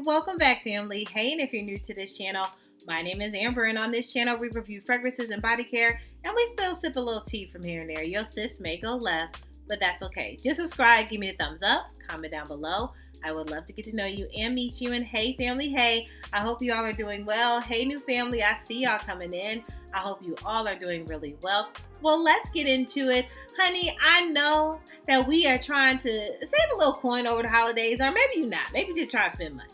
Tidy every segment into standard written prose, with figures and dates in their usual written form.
Welcome back, family. Hey, and if you're new to this channel, my name is Amber, and on this channel we review fragrances and body care, and we sip a little tea from here and there. Your sis may go left, but that's okay. Just subscribe, give me a thumbs up, comment down below. I would love to get to know you and meet you. And hey, family, hey, I hope you all are doing well. Hey, new family, I see y'all coming in. I hope you all are doing really well. Well, let's get into it. Honey, I know that we are trying to save a little coin over the holidays, or maybe you're not. Maybe you're just trying to spend money.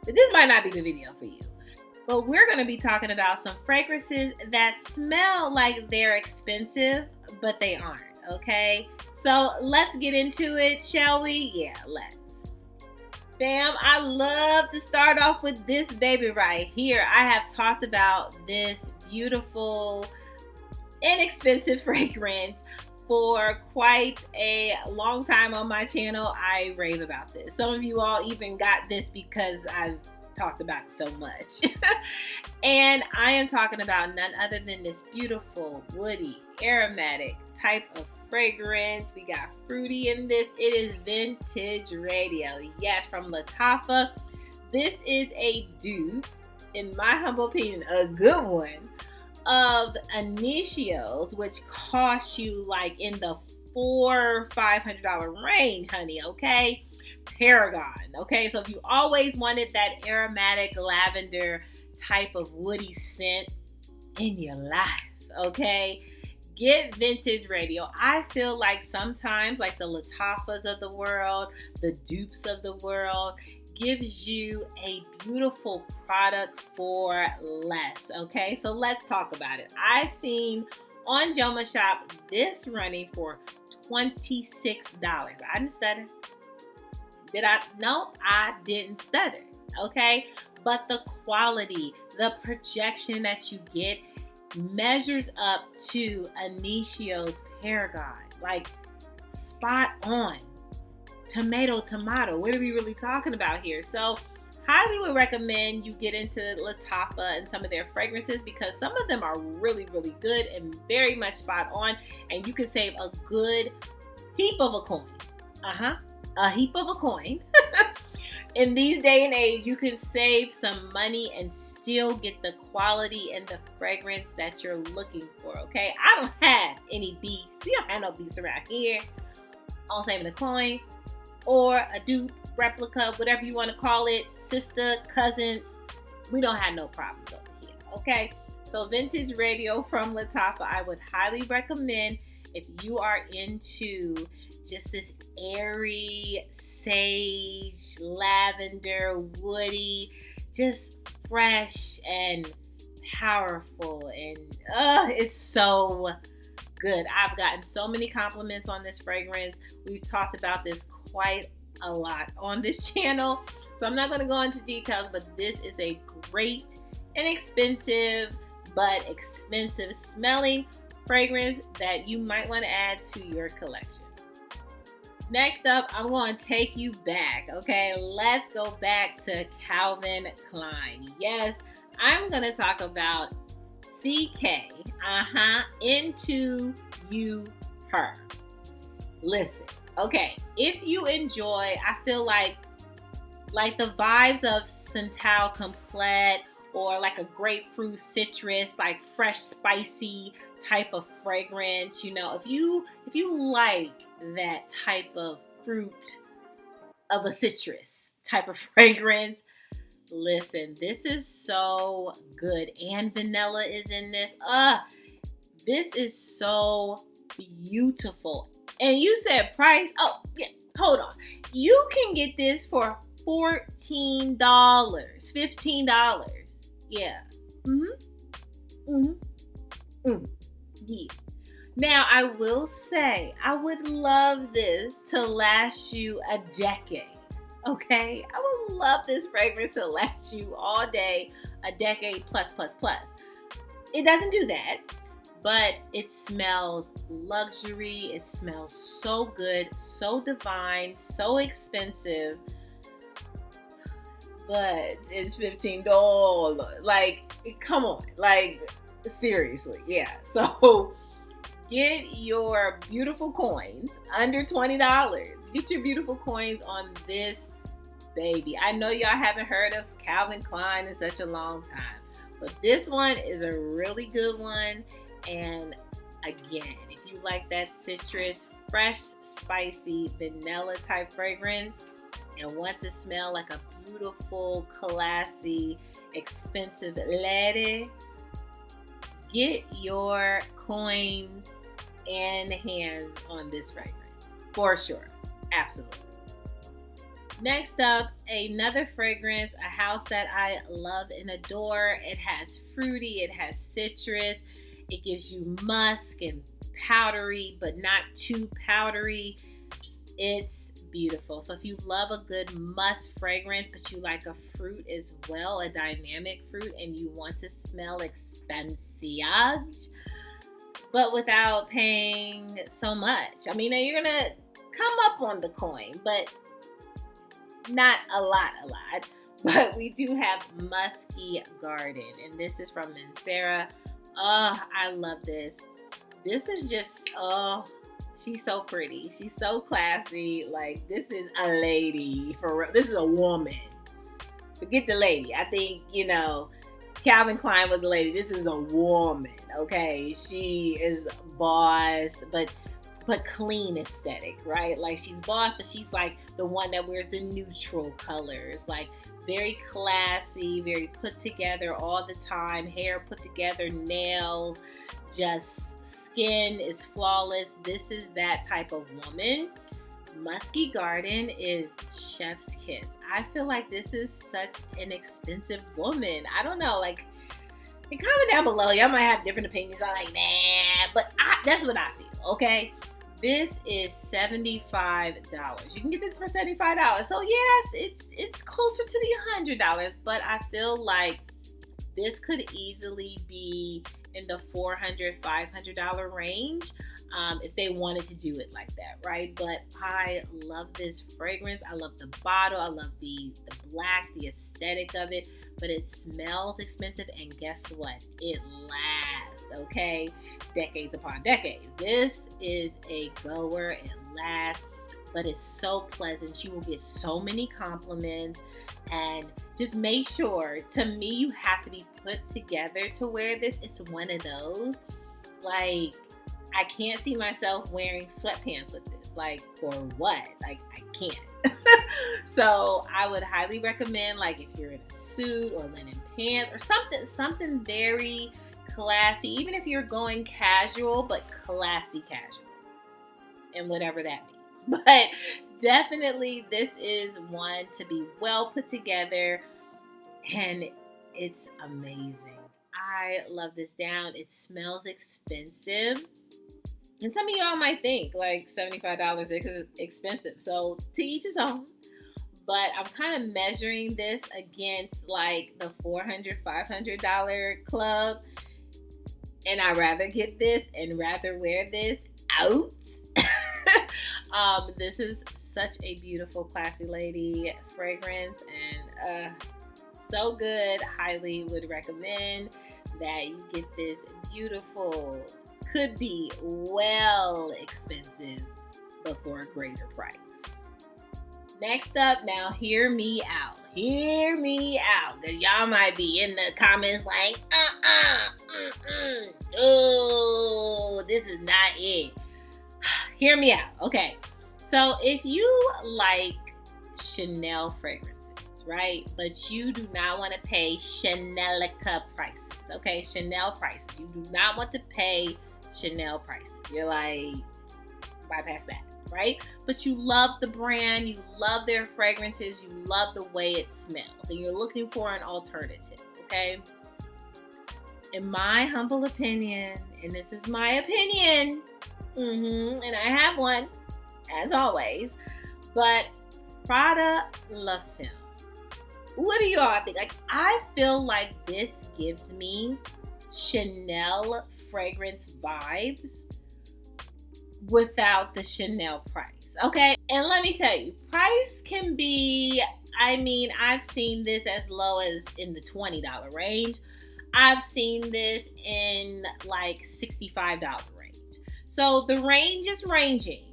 But this might not be the video for you. But we're going to be talking about some fragrances that smell like they're expensive, but they aren't, okay? So let's get into it, shall we? Yeah, let's. Fam, I love to start off with this baby right here. I have talked about this beautiful, inexpensive fragrance for quite a long time on my channel. I rave about this. Some of you all even got this because I've talked about it so much. And I am talking about none other than this beautiful, woody, aromatic type of fragrance. We got fruity in this. It is Vintage Radio. Yes, from Lattafa. This is a dupe, in my humble opinion, a good one, of Initials, which cost you like in the $400-$500 range, honey, okay? Paragon, okay? So if you always wanted that aromatic lavender type of woody scent in your life, okay, get Vintage Radio. I feel like sometimes, like the Lattafas of the world, the dupes of the world, gives you a beautiful product for less, okay? So let's talk about it. I seen on Joma Shop this running for $26. I didn't stutter. Did I? No, I didn't stutter, okay? But the quality, the projection that you get measures up to Initio's Paragon. Like, spot on. Tomato. What are we really talking about here? So, highly would recommend you get into Lattafa and some of their fragrances, because some of them are really, really good and very much spot on, and you can save a good heap of a coin. A heap of a coin. In these day and age, you can save some money and still get the quality and the fragrance that you're looking for, okay? I don't have any beefs. We don't have no beefs around here on saving a coin or a dupe, replica, whatever you want to call it, sister, cousins. We don't have no problems over here, okay? So Vintage Radio from Lattafa, I would highly recommend if you are into just this airy, sage, lavender, woody, just fresh and powerful, and it's so good. I've gotten so many compliments on this fragrance. We've talked about this quite a lot on this channel, so I'm not going to go into details, but this is a great, inexpensive, but expensive smelling fragrance that you might want to add to your collection. Next up, I'm going to take you back, okay? Let's go back to Calvin Klein. Yes, I'm going to talk about CK, Into You Her. Listen, okay, if you enjoy, I feel like the vibes of Santal Complete, or like a grapefruit citrus, like fresh, spicy type of fragrance, you know, if you like that type of fruit of a citrus type of fragrance, listen, this is so good. And vanilla is in this. This is so beautiful. And you said price. Oh, yeah, hold on. You can get this for $14, $15. Yeah. Yeah. Now, I will say, I would love this to last you a decade. Okay? I would love this fragrance to last you all day, a decade plus. It doesn't do that, but it smells luxury. It smells so good, so divine, so expensive. But it's $15. Like, come on. Like, seriously. Yeah. So get your beautiful coins under $20. Get your beautiful coins on this baby. I know y'all haven't heard of Calvin Klein in such a long time, but this one is a really good one. And again, if you like that citrus, fresh, spicy, vanilla type fragrance and want to smell like a beautiful, classy, expensive lady, get your coins and hands on this fragrance for sure. Absolutely. Next up, another fragrance, a house that I love and adore. It has fruity, it has citrus, it gives you musk and powdery, but not too powdery. It's beautiful. So if you love a good musk fragrance, but you like a fruit as well, a dynamic fruit, and you want to smell expensive, but without paying so much. I mean, you're going to come up on the coin, but not a lot. But we do have Musky Garden, and this is from Mancera. Oh, I love this. This is just, she's so pretty. She's so classy. Like, this is a lady. For real. This is a woman. Forget the lady. I think, Calvin Klein was a lady. This is a woman, okay? She is boss, but clean aesthetic, right? Like, she's boss, but she's like the one that wears the neutral colors, like very classy, very put together all the time, hair put together, nails, just skin is flawless. This is that type of woman. Musky Garden is chef's kiss. I feel like this is such an expensive woman. I don't know, like, comment down below. Y'all might have different opinions. I'm like, nah, but that's what I feel, okay? This is $75. You can get this for $75. So yes, it's closer to the $100, but I feel like this could easily be in the $400, $500 range if they wanted to do it like that, right? But I love this fragrance. I love the bottle. I love the black, the aesthetic of it, but it smells expensive, and guess what? It lasts, okay? Decades upon decades. This is a goer. It lasts, but it's so pleasant. You will get so many compliments, and just make sure, to me, you have to be put together to wear this. It's one of those, like, I can't see myself wearing sweatpants with this. Like, for what? Like, I can't. So I would highly recommend, like, if you're in a suit or linen pants or something very classy, even if you're going casual, but classy casual, and whatever that means. But definitely this is one to be well put together, and it's amazing. I love this down. It smells expensive, and some of y'all might think like $75 is expensive. So to each his own. But I'm kind of measuring this against like the $400, $500 club. And I'd rather get this and rather wear this out. This is such a beautiful, classy lady fragrance, and so good. Highly would recommend that you get this beautiful, could be well expensive, but for a greater price. Next up, now hear me out. Hear me out. Because y'all might be in the comments like, oh, this is not it. Hear me out. Okay. So if you like Chanel fragrances, right? But you do not want to pay Chanelica prices. Okay. Chanel prices. You do not want to pay Chanel prices. You're like, bypass that. Right? But you love the brand, you love their fragrances, you love the way it smells, and you're looking for an alternative, okay? In my humble opinion, and this is my opinion, and I have one, as always, but Prada La Femme. What do you all think? Like, I feel like this gives me Chanel fragrance vibes without the Chanel price, okay? And let me tell you, price can be, I mean, I've seen this as low as in the $20 range. I've seen this in like $65 range. So the range is ranging,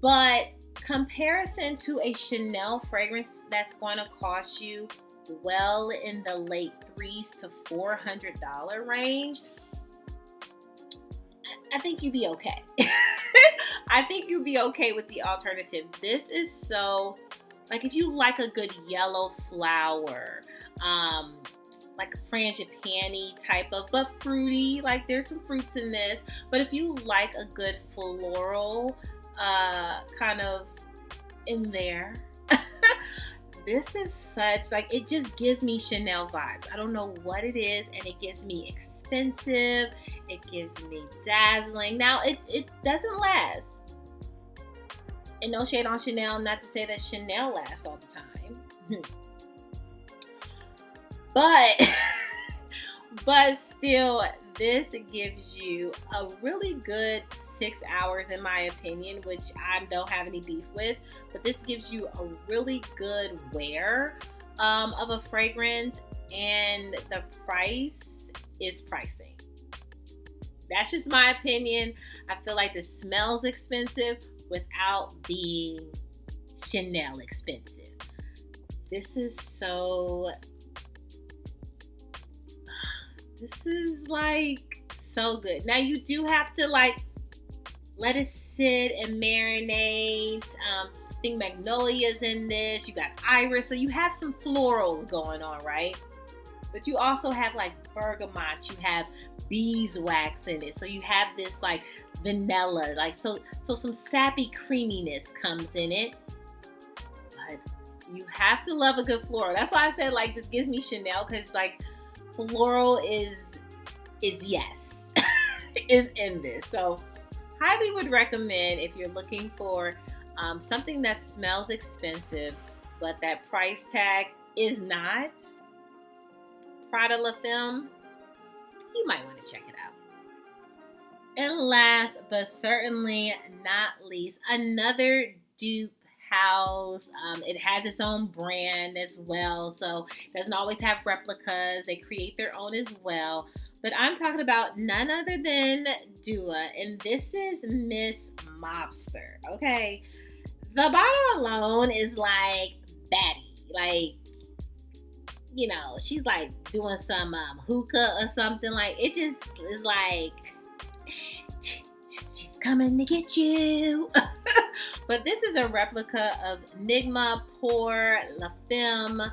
but comparison to a Chanel fragrance that's going to cost you well in the late $300 to $400 range, I think you'd be okay. I think you'd be okay with the alternative. This is so, like, if you like a good yellow flower, like a frangipani type of, but fruity, like there's some fruits in this. But if you like a good floral kind of in there, this is such, like, it just gives me Chanel vibes. I don't know what it is, and it gives me expensive. It gives me dazzling. Now, it doesn't last. And no shade on Chanel, not to say that Chanel lasts all the time. But still, this gives you a really good 6 hours, in my opinion, which I don't have any beef with. But this gives you a really good wear of a fragrance, and the price is pricing. That's just my opinion. I feel like the smell's expensive without being Chanel expensive. This is like so good. Now you do have to like let it sit and marinate. I think magnolia's in this. You got iris, so you have some florals going on, right? But you also have like bergamot. You have beeswax in it, so you have this like vanilla, like so some sappy creaminess comes in it. But you have to love a good floral. That's why I said like this gives me Chanel, because like floral is yes is in this. So highly would recommend if you're looking for something that smells expensive but that price tag is not. Prada La Femme, you might want to check it out. And last but certainly not least, another dupe house. It has its own brand as well, so it doesn't always have replicas. They create their own as well. But I'm talking about none other than Dua, and this is Miss Mobster. Okay, the bottle alone is like baddie, like, you know, she's like doing some hookah or something. Like, it just is like, she's coming to get you. But this is a replica of Nigma Pour La Femme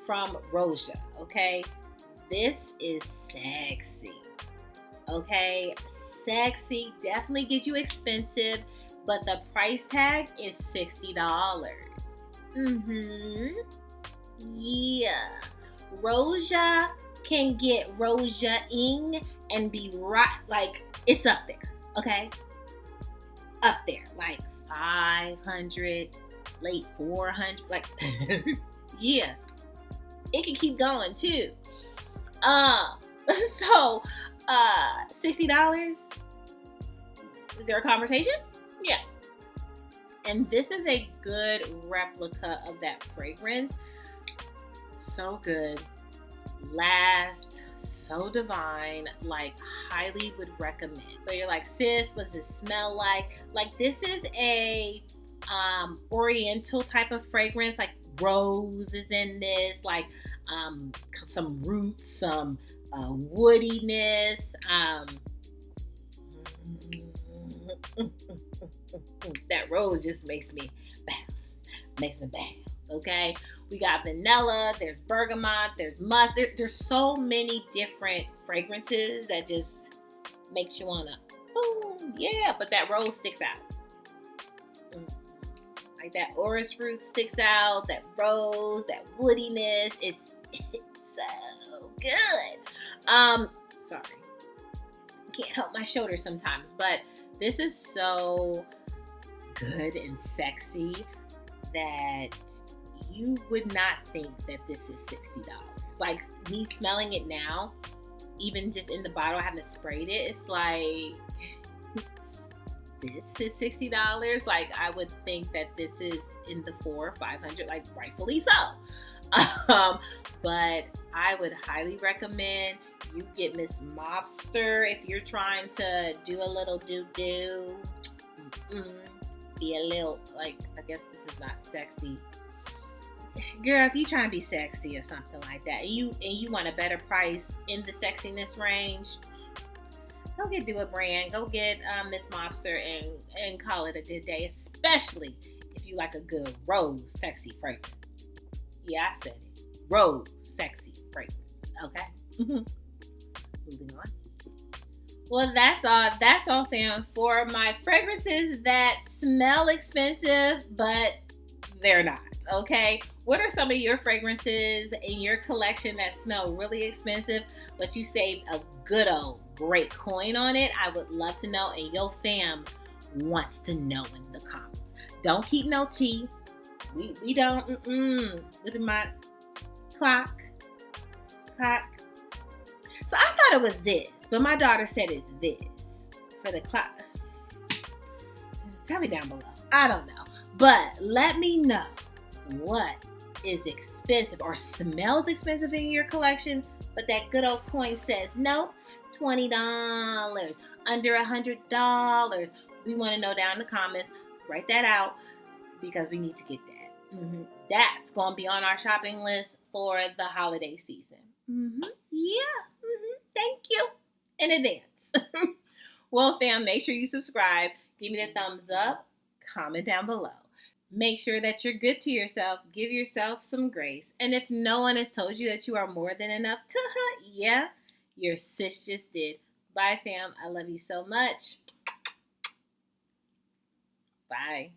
from Roja, okay? This is sexy, okay? Sexy, definitely gets you expensive, but the price tag is $60. Yeah. Roja can get Roja-ing and be right, like, it's up there, okay? Up there, like 500, late 400, like, yeah. It can keep going too. So, $60. Is there a conversation? Yeah. And this is a good replica of that fragrance. So good. Last, so divine, like highly would recommend. So you're like, sis, what's this smell like? Like, this is a oriental type of fragrance, like rose is in this, like some roots, some woodiness. That rose just makes me bounce, okay? We got vanilla, there's bergamot, there's musk. There's so many different fragrances that just makes you wanna, oh yeah, but that rose sticks out. Like that orris root sticks out, that rose, that woodiness, it's so good. Sorry, can't help my shoulders sometimes, but this is so good and sexy that you would not think that this is $60. Like, me smelling it now, even just in the bottle, I haven't sprayed it, it's like, this is $60. Like, I would think that this is in the $400 or $500, like, rightfully so. But I would highly recommend you get Miss Mobster if you're trying to do a little do-do. Be a little, like, I guess this is not sexy. girl, if you trying to be sexy or something like that, and you want a better price in the sexiness range, go get Do It Brand. Go get Miss Mobster and call it a good day. Especially if you like a good rose sexy fragrance. Yeah, I said it. Rose sexy fragrance. Okay. Moving on. Well, that's all. That's all, fam, for my fragrances that smell expensive, but they're not. Okay. What are some of your fragrances in your collection that smell really expensive, but you saved a good old great coin on it? I would love to know, and your fam wants to know in the comments. Don't keep no tea. We don't. Look at my clock. So I thought it was this, but my daughter said it's this for the clock. Tell me down below. I don't know. But let me know what is expensive or smells expensive in your collection, but that good old coin says no, $20, under $100. We want to know down in the comments. Write that out because we need to get that. That's going to be on our shopping list for the holiday season. Yeah. Thank you in advance. Well, fam, make sure you subscribe. Give me the thumbs up. Comment down below. Make sure that you're good to yourself. Give yourself some grace. And if no one has told you that you are more than enough, yeah, your sis just did. Bye, fam. I love you so much. Bye.